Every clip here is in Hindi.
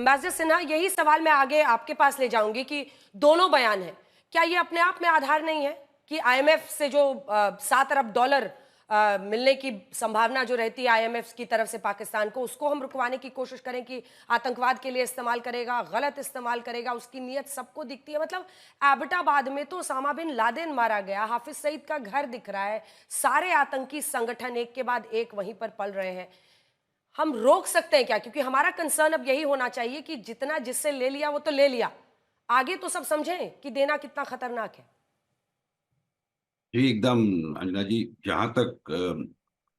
एम्बेसडर सिन्हा, यही सवाल मैं आगे आपके पास ले जाऊंगी कि दोनों बयान हैं, क्या ये अपने आप में आधार नहीं है कि आईएमएफ से जो 7 अरब डॉलर मिलने की संभावना जो रहती है आईएमएफ की तरफ से पाकिस्तान को, उसको हम रुकवाने की कोशिश करें कि आतंकवाद के लिए इस्तेमाल करेगा, गलत इस्तेमाल करेगा, उसकी नीयत सबको दिखती है। मतलब एबटाबाद में तो ओसामा बिन लादेन मारा गया, हाफिज सईद का घर दिख रहा है, सारे आतंकी संगठन एक के बाद एक वहीं पर पल रहे हैं। हम रोक सकते हैं क्या? क्योंकि हमारा कंसर्न अब यही होना चाहिए कि जितना जिससे ले लिया वो तो ले लिया, आगे तो सब समझें कि देना कितना खतरनाक है। जी एकदम अंजना जी, जहाँ तक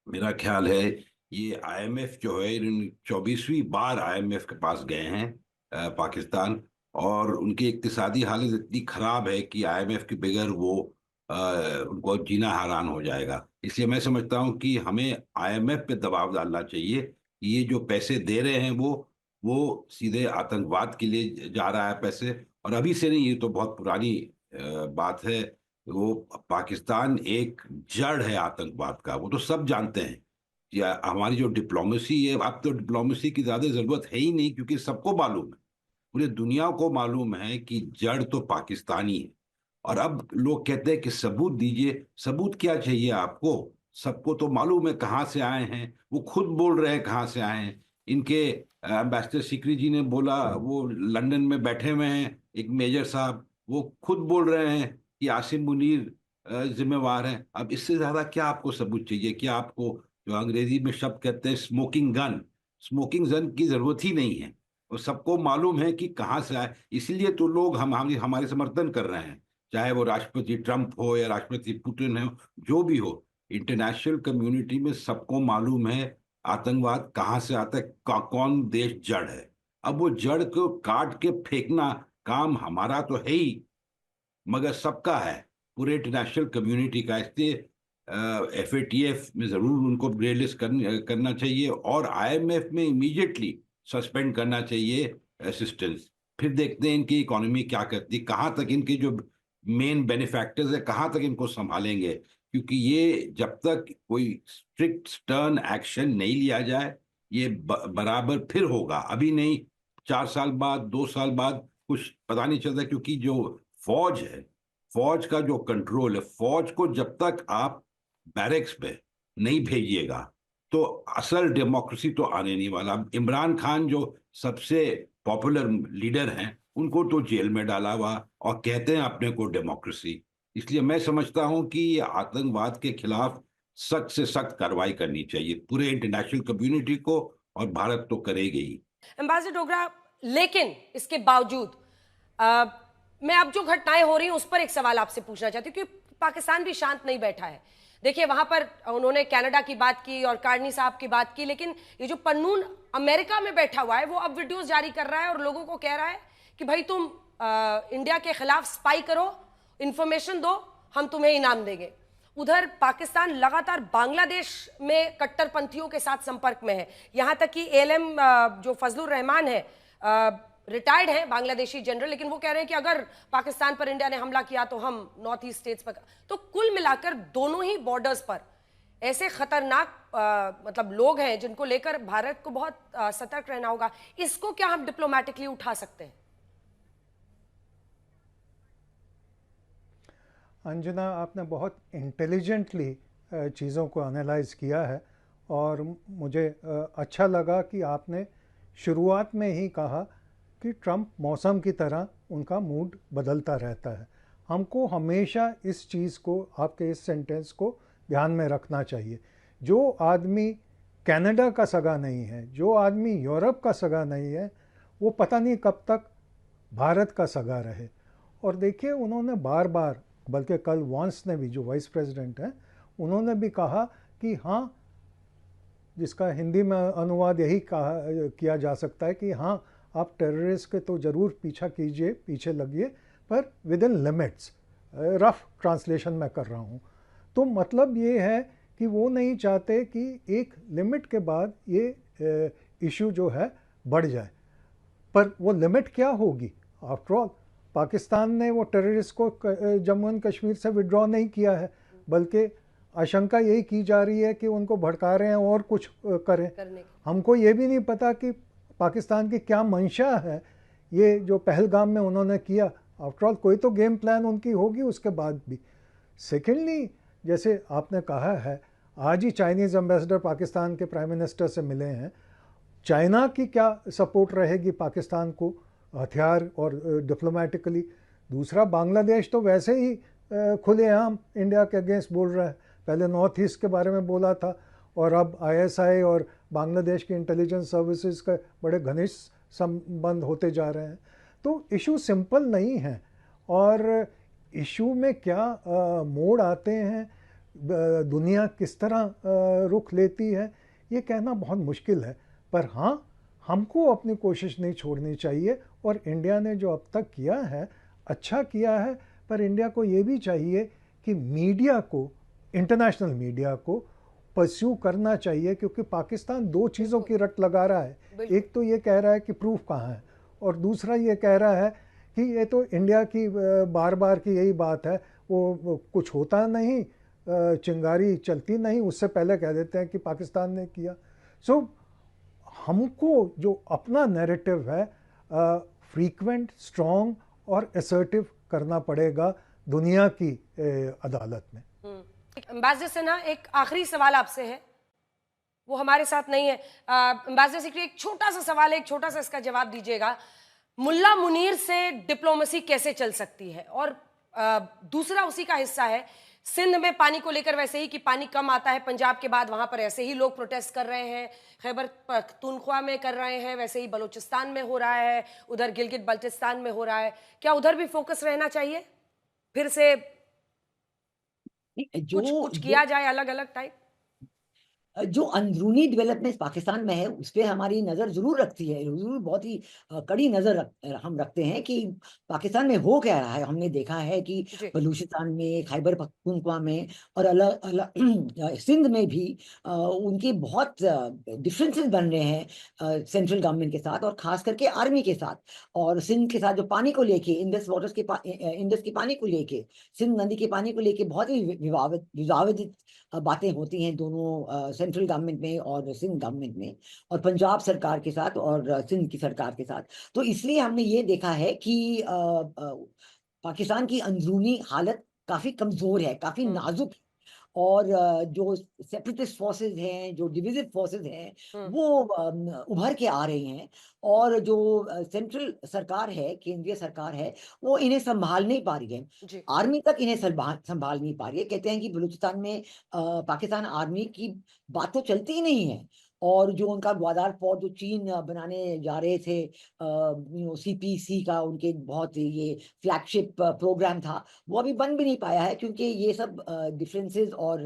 मेरा ख्याल है, ये आईएमएफ जो है, इन 24वीं बार आईएमएफ के पास गए हैं पाकिस्तान। और उनकी इक्तिसादी हालत इतनी खराब है कि आईएमएफ के बगैर वो अ, उनको जीना हराम हो जाएगा। इसलिए मैं समझता हूँ कि हमें आईएमएफ पे दबाव डालना चाहिए कि ये जो पैसे दे रहे हैं वो सीधे आतंकवाद के लिए जा रहा है पैसे। और अभी से नहीं, ये तो बहुत पुरानी बात है। वो पाकिस्तान एक जड़ है आतंकवाद का, वो तो सब जानते हैं। या हमारी जो डिप्लोमेसी है, अब तो डिप्लोमेसी की ज्यादा जरूरत है ही नहीं, क्योंकि सबको मालूम है, पूरी दुनिया को मालूम है कि जड़ तो पाकिस्तानी है। और अब लोग कहते हैं कि सबूत दीजिए। सबूत क्या चाहिए आपको? सबको तो मालूम है कहाँ से आए हैं, वो खुद बोल रहे हैं कहाँ से आए हैं। इनके एम्बेसडर सिकरी जी ने बोला, वो लंदन में बैठे हुए हैं, एक मेजर साहब, वो खुद बोल रहे हैं कि आसिम मुनीर जिम्मेवार हैं। अब इससे ज्यादा क्या आपको सबूत चाहिए? क्या आपको, जो अंग्रेजी में शब्द कहते हैं स्मोकिंग गन, स्मोकिंग गन की जरूरत ही नहीं है। और सबको मालूम है कि कहाँ से आए। इसलिए तो लोग हमारे समर्थन कर रहे हैं, चाहे वो राष्ट्रपति ट्रंप हो या राष्ट्रपति पुतिन हो, जो भी हो। इंटरनेशनल कम्युनिटी में सबको मालूम है आतंकवाद कहाँ से आता है, कौन देश जड़ है। अब वो जड़ को काट के फेंकना काम हमारा तो है ही, मगर सबका है, पूरे इंटरनेशनल कम्युनिटी का। इसलिए एफएटीएफ में जरूर उनको ग्रेलिस्ट करना चाहिए, और आईएमएफ में इमीडिएटली सस्पेंड करना चाहिए असिस्टेंस। फिर देखते हैं इनकी इकोनॉमी क्या करती है, कहाँ तक इनके जो मेन बेनिफैक्टर्स है कहाँ तक इनको संभालेंगे। क्योंकि ये जब तक कोई स्ट्रिक्ट स्टर्न एक्शन नहीं लिया जाए, ये बराबर फिर होगा, अभी नहीं, 4 साल बाद, 2 साल बाद कुछ पता नहीं चलता। क्योंकि जो फौज है, फौज का जो कंट्रोल है, फौज को जब तक आप बैरक्स पे नहीं भेजिएगा, तो असल डेमोक्रेसी तो आने नहीं वाला। इमरान खान जो सबसे पॉपुलर लीडर हैं, उनको तो जेल में डाला हुआ, और कहते हैं अपने को डेमोक्रेसी। इसलिए मैं समझता हूं कि ये आतंकवाद के खिलाफ सख्त से सख्त कार्रवाई करनी चाहिए पूरे इंटरनेशनल कम्युनिटी को, और भारत तो करेगी ही। एम्बेसडर डोगरा, लेकिन इसके बावजूद मैं अब जो घटनाएं हो रही हैं उस पर एक सवाल आपसे पूछना चाहती हूँ, क्योंकि पाकिस्तान भी शांत नहीं बैठा है। देखिए, वहां पर उन्होंने कनाडा की बात की और कार्नी साहब की बात की, लेकिन ये जो पन्नून अमेरिका में बैठा हुआ है वो अब वीडियोस जारी कर रहा है और लोगों को कह रहा है कि भाई तुम इंडिया के खिलाफ स्पाई करो, इंफॉर्मेशन दो, हम तुम्हें इनाम देंगे। उधर पाकिस्तान लगातार बांग्लादेश में कट्टरपंथियों के साथ संपर्क में है। यहां तक कि एएलएम जो फजलुर रहमान है, रिटायर्ड है बांग्लादेशी जनरल, लेकिन वो कह रहे हैं कि अगर पाकिस्तान पर इंडिया ने हमला किया तो हम नॉर्थ ईस्ट स्टेट्स पर। तो कुल मिलाकर दोनों ही बॉर्डर्स पर ऐसे खतरनाक मतलब लोग हैं जिनको लेकर भारत को बहुत सतर्क रहना होगा। इसको क्या हम डिप्लोमेटिकली उठा सकते हैं? अंजना, आपने बहुत इंटेलिजेंटली चीज़ों को एनालाइज किया है, और मुझे अच्छा लगा कि आपने शुरुआत में ही कहा कि ट्रंप मौसम की तरह उनका मूड बदलता रहता है। हमको हमेशा इस चीज़ को, आपके इस सेंटेंस को ध्यान में रखना चाहिए। जो आदमी कनाडा का सगा नहीं है, जो आदमी यूरोप का सगा नहीं है, वो पता नहीं कब तक भारत का सगा रहे। और देखिए, उन्होंने बार बार, बल्कि कल वांस ने भी, जो वाइस प्रेसिडेंट हैं, उन्होंने भी कहा कि हाँ, जिसका हिंदी में अनुवाद यही कहा किया जा सकता है कि हाँ, आप टेररिस्ट के तो ज़रूर पीछा कीजिए, पीछे लगिए, पर with in limits. Rough translation मैं कर रहा हूँ। तो मतलब ये है कि वो नहीं चाहते कि एक लिमिट के बाद ये इशू जो है बढ़ जाए। पर वो लिमिट क्या होगी? आफ्टर ऑल, पाकिस्तान ने वो टेररिस्ट को जम्मू एंड कश्मीर से विड्रॉ नहीं किया है, बल्कि आशंका यही की जा रही है कि उनको भड़का रहे हैं और कुछ करें। हमको ये भी नहीं पता कि पाकिस्तान की क्या मंशा है, ये जो पहलगाम में उन्होंने किया, आफ्टर ऑल कोई तो गेम प्लान उनकी होगी उसके बाद भी। सेकेंडली, जैसे आपने कहा है, आज ही चाइनीज़ एम्बेसडर पाकिस्तान के प्राइम मिनिस्टर से मिले हैं। चाइना की क्या सपोर्ट रहेगी पाकिस्तान को हथियार और डिप्लोमेटिकली? दूसरा, बांग्लादेश तो वैसे ही खुलेआम इंडिया के अगेंस्ट बोल रहा है। पहले नॉर्थ ईस्ट के बारे में बोला था और अब आईएसआई और बांग्लादेश की इंटेलिजेंस सर्विसेज का बड़े घनिष्ठ संबंध होते जा रहे हैं। तो इशू सिंपल नहीं है, और इशू में क्या मोड़ आते हैं, दुनिया किस तरह रुख लेती है, ये कहना बहुत मुश्किल है। पर हाँ, हमको अपनी कोशिश नहीं छोड़नी चाहिए, और इंडिया ने जो अब तक किया है अच्छा किया है। पर इंडिया को ये भी चाहिए कि मीडिया को, इंटरनेशनल मीडिया को परस्यू करना चाहिए, क्योंकि पाकिस्तान दो चीज़ों की रट लगा रहा है। एक तो ये कह रहा है कि प्रूफ कहाँ है, और दूसरा ये कह रहा है कि ये तो इंडिया की बार बार की यही बात है, वो कुछ होता नहीं, चिंगारी चलती नहीं, उससे पहले कह देते हैं कि पाकिस्तान ने किया। सो हमको जो अपना नैरेटिव है फ्रीक्वेंट, स्ट्रॉन्ग और असर्टिव करना पड़ेगा दुनिया की अदालत में। एम्बेसडर सिन्हा, एक आखिरी सवाल आपसे है, वो हमारे साथ नहीं है। एम्बेसडर सिक्रेटरी, एक छोटा सा सवाल है, एक छोटा सा इसका जवाब दीजिएगा। मुल्ला मुनीर से डिप्लोमेसी कैसे चल सकती है? और दूसरा उसी का हिस्सा है, सिंध में पानी को लेकर वैसे ही कि पानी कम आता है पंजाब के बाद, वहां पर ऐसे ही लोग प्रोटेस्ट कर रहे हैं, खैबर पख्तूनख्वा में कर रहे हैं, वैसे ही बलूचिस्तान में हो रहा है, उधर गिलगित बल्टिस्तान में हो रहा है। क्या उधर भी फोकस रहना चाहिए, फिर से कुछ किया जाए अलग अलग टाइप? जो अंदरूनी डेवलपमेंट्स पाकिस्तान में है उस पे हमारी नज़र ज़रूर रखती है, ज़रूर बहुत ही कड़ी नज़र हम रखते हैं कि पाकिस्तान में हो क्या रहा है। हमने देखा है कि बलूचिस्तान में, खैबर पख्तूनख्वा में और सिंध में भी उनके बहुत डिफरेंसेस बन रहे हैं सेंट्रल गवर्नमेंट के साथ, और ख़ास करके आर्मी के साथ। और सिंध के साथ जो पानी को लेके, इंडस के पानी को लेके, सिंध नदी के पानी को लेके बहुत ही विवादित बातें होती हैं दोनों सेंट्रल गवर्नमेंट में और सिंध गवर्नमेंट में, और पंजाब सरकार के साथ और सिंध की सरकार के साथ। तो इसलिए हमने ये देखा है कि पाकिस्तान की अंदरूनी हालत काफी कमजोर है, काफी नाजुक है, और जो सेपरेटिस्ट फोर्सेस हैं, जो डिविजिव फोर्सेस हैं, वो उभर के आ रही हैं, और जो सेंट्रल सरकार है, केंद्रीय सरकार है, वो इन्हें संभाल नहीं पा रही है। आर्मी तक इन्हें संभाल नहीं पा रही है। कहते हैं कि बलूचिस्तान में पाकिस्तान आर्मी की बात तो चलती ही नहीं है, और जो उनका ग्वादार पोर्ट जो चीन बनाने जा रहे थे, सीपीसी का उनके बहुत ये फ्लैगशिप प्रोग्राम था, वो अभी बन भी नहीं पाया है, क्योंकि ये सब डिफरेंसेस और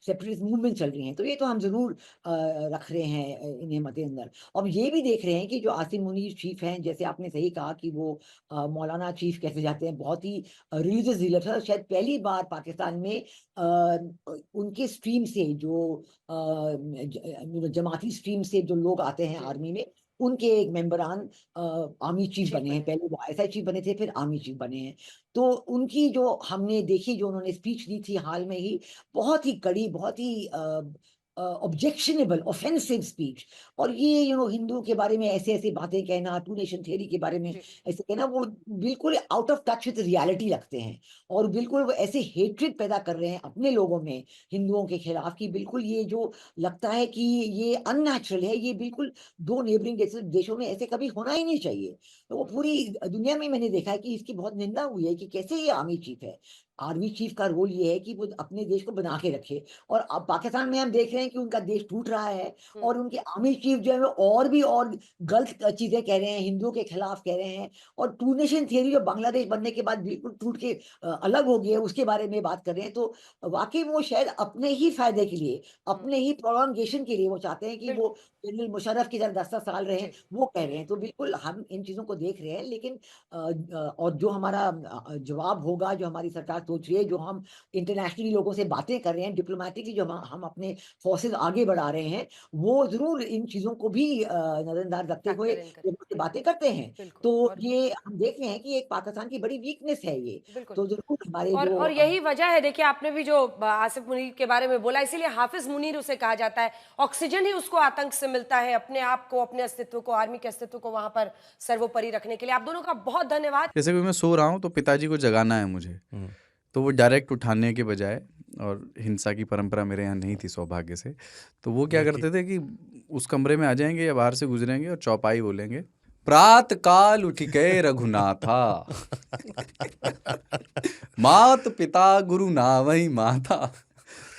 सेपरेटिस्ट मूवमेंट चल रही हैं। तो ये तो हम जरूर रख रहे हैं इन्हें मद्देनजर। और ये भी देख रहे हैं कि जो आसिम मुनीर चीफ हैं, जैसे आपने सही कहा कि वो मौलाना चीफ कैसे जाते हैं, बहुत ही रिलीजियस लीडर था। शायद पहली बार पाकिस्तान में उनके स्ट्रीम से जो जमाती स्ट्रीम से जो लोग आते हैं आर्मी में, उनके एक मेंबरान आर्मी चीफ बने हैं। पहले वो आईएसआई चीफ बने थे, फिर आर्मी चीफ बने हैं। तो उनकी जो हमने देखी, जो उन्होंने स्पीच दी थी हाल में ही, बहुत ही कड़ी, बहुत ही ऑब्जेक्शनेबल, ऑफेंसिव स्पीच। और ये हिंदू के बारे में ऐसे ऐसे बातें कहना, टू नेशन थ्योरी के बारे में ऐसे कहना, वो बिल्कुल out of touch with reality लगते हैं, और बिल्कुल वो ऐसे हेट्रेड पैदा कर रहे हैं अपने लोगों में हिंदुओं के खिलाफ, की बिल्कुल ये जो लगता है कि ये अननेचुरल है। ये बिल्कुल दो नेबरिंग देशों में ऐसे कभी होना ही नहीं चाहिए। तो वो पूरी दुनिया में मैंने देखा है कि इसकी बहुत निंदा हुई है कि कैसे ये आर्मी चीफ है। आर्मी चीफ का रोल ये है कि वो अपने देश को बना के रखे, और अब पाकिस्तान में हम देख रहे हैं कि उनका देश टूट रहा है, और उनके आर्मी चीफ जो है और भी और गलत चीजें कह रहे हैं, हिंदुओं के खिलाफ कह रहे हैं, और टू नेशन थियरी जो बांग्लादेश बनने के बाद बिल्कुल टूट के अलग हो गई है, उसके बारे में बात कर रहे हैं। तो वाकई वो शायद अपने ही फायदे के लिए, अपने ही प्रोलॉन्गेशन के लिए वो चाहते हैं कि वो जनरल मुशर्रफ की तरह 10 साल रहे, वो कह रहे हैं। तो बिल्कुल हम इन चीजों को देख रहे हैं, लेकिन और जो हमारा जवाब होगा, जो हमारी सरकार सोचिए जो हम इंटरनेशनली लोगों से बातें कर रहे हैं, डिप्लोमेटिकली जो हम अपने फोर्सेस आगे बढ़ा रहे हैं, वो ज़रूर इन चीज़ों को भी नज़रअंदाज रखते हुए फैक्टर इन करें लोगों से बातें करते हैं। बिल्कुल तो और ये हम देख रहे हैं कि एक पाकिस्तान की बड़ी वीकनेस है ये। बिल्कुल तो ज़रूर हमारे और जो और यही वजह है देखिए आपने भी जो आसिफ मुनीर के बारे में बोला इसीलिए हाफिज मुनीर उसे कहा जाता है ऑक्सीजन ही उसको आतंक से मिलता है अपने आप को अपने अस्तित्व को आर्मी के अस्तित्व को वहां पर सर्वोपरि रखने के लिए आप दोनों का बहुत धन्यवाद जैसे कि मैं सो रहा हूँ तो पिताजी को जगाना है मुझे, तो वो डायरेक्ट उठाने के बजाय, और हिंसा की परंपरा मेरे यहाँ नहीं थी सौभाग्य से, तो वो क्या करते थे कि उस कमरे में आ जाएंगे या बाहर से गुजरेंगे और चौपाई बोलेंगे, प्रात काल उठ के रघुनाथा मात पिता गुरु नावई माता।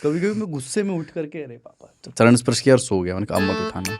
कभी कभी मैं गुस्से में उठ करके अरे पापा चरण स्पर्श किया और सो गया, मैंने कहा अब मत उठाना।